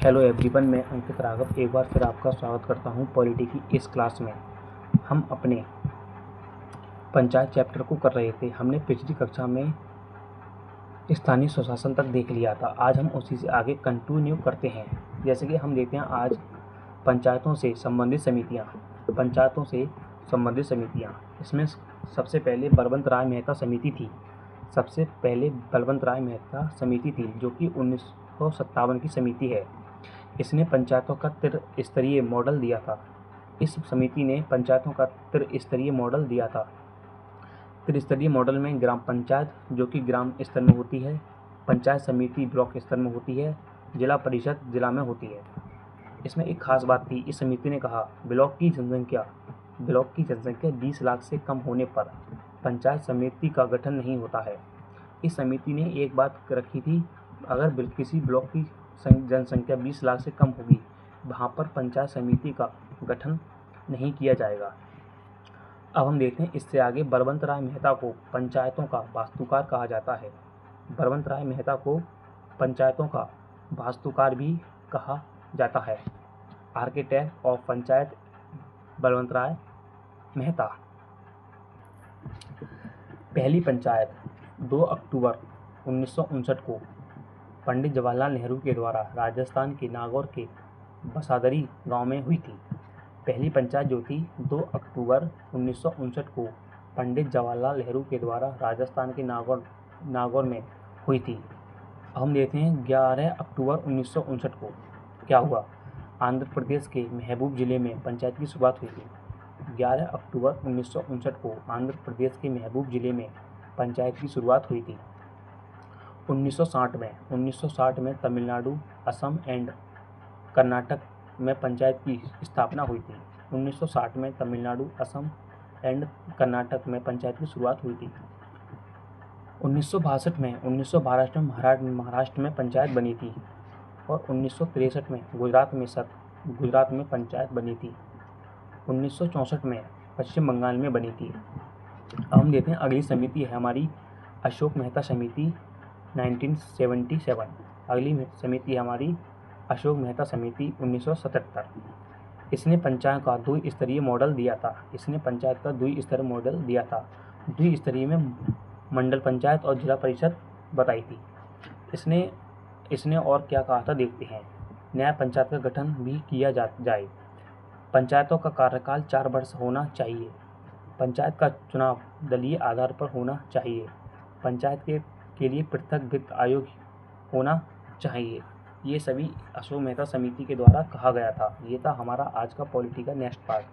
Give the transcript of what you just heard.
Hello everyone, मैं अंकित राघव एक बार फिर आपका स्वागत करता हूं पॉलिटी की इस क्लास में। हम अपने पंचायत चैप्टर को कर रहे थे। हमने पिछली कक्षा में स्थानीय स्वशासन तक देख लिया था। आज हम उसी से आगे कंटिन्यू करते हैं। जैसे कि हम देखते हैं आज पंचायतों से संबंधित समितियाँ। इसमें सबसे पहले बलवंत राय मेहता समिति थी। जो कि 1957 की समिति है। इसने पंचायतों का त्रिस्तरीय मॉडल दिया था। इस समिति ने पंचायतों का त्रिस्तरीय मॉडल दिया था। त्रिस्तरीय मॉडल में ग्राम पंचायत, जो कि ग्राम स्तर में होती है, पंचायत समिति ब्लॉक स्तर में होती है, जिला परिषद जिला में होती है। इसमें एक खास बात थी। इस समिति ने कहा ब्लॉक की जनसंख्या 20 लाख से कम होने पर पंचायत समिति का गठन नहीं होता है। इस समिति ने एक बात रखी थी, अगर किसी ब्लॉक की जनसंख्या 20 लाख से कम होगी, वहाँ पर पंचायत समिति का गठन नहीं किया जाएगा। अब हम देखते हैं इससे आगे बलवंत राय मेहता को पंचायतों का वास्तुकार कहा जाता है। बलवंत राय मेहता को पंचायतों का वास्तुकार भी कहा जाता है। आर्किटेक्ट ऑफ पंचायत बलवंत राय मेहता। पहली पंचायत 2 अक्टूबर 1959 को पंडित जवाहरलाल नेहरू के द्वारा राजस्थान के नागौर के बसादरी गांव में हुई थी। पहली पंचायत जो थी 2 अक्टूबर 1959 को पंडित जवाहरलाल नेहरू के द्वारा राजस्थान के नागौर में हुई थी। हम देखते हैं 11 अक्टूबर 1959 को क्या हुआ। आंध्र प्रदेश के महबूब जिले में पंचायत की शुरुआत हुई थी। 11 अक्टूबर 1959 को आंध्र प्रदेश के महबूब जिले में पंचायत की शुरुआत हुई थी। 1960 में तमिलनाडु, असम एंड कर्नाटक में पंचायत की स्थापना हुई थी। 1960 में तमिलनाडु, असम एंड कर्नाटक में पंचायत की शुरुआत हुई थी। 1962 में महाराष्ट्र में पंचायत बनी थी और 1963 में गुजरात में पंचायत बनी थी। 1964 में पश्चिम बंगाल में बनी थी। अब हम देखते हैं अगली समिति है हमारी अशोक मेहता समिति 1977। अगली समिति है हमारी अशोक मेहता समिति 1977। इसने पंचायत का द्विस्तरीय मॉडल दिया था। द्विस्तरीय में मंडल पंचायत और जिला परिषद बताई थी। इसने और क्या कहा था देखते हैं। न्याय पंचायत का गठन भी किया जाए। पंचायतों का कार्यकाल 4 वर्ष होना चाहिए। पंचायत का चुनाव दलीय आधार पर होना चाहिए। पंचायत के लिए पृथक वित्त आयोग होना चाहिए। ये सभी अशोक मेहता समिति के द्वारा कहा गया था। ये था हमारा आज का पॉलिटी का नेक्स्ट पार्ट।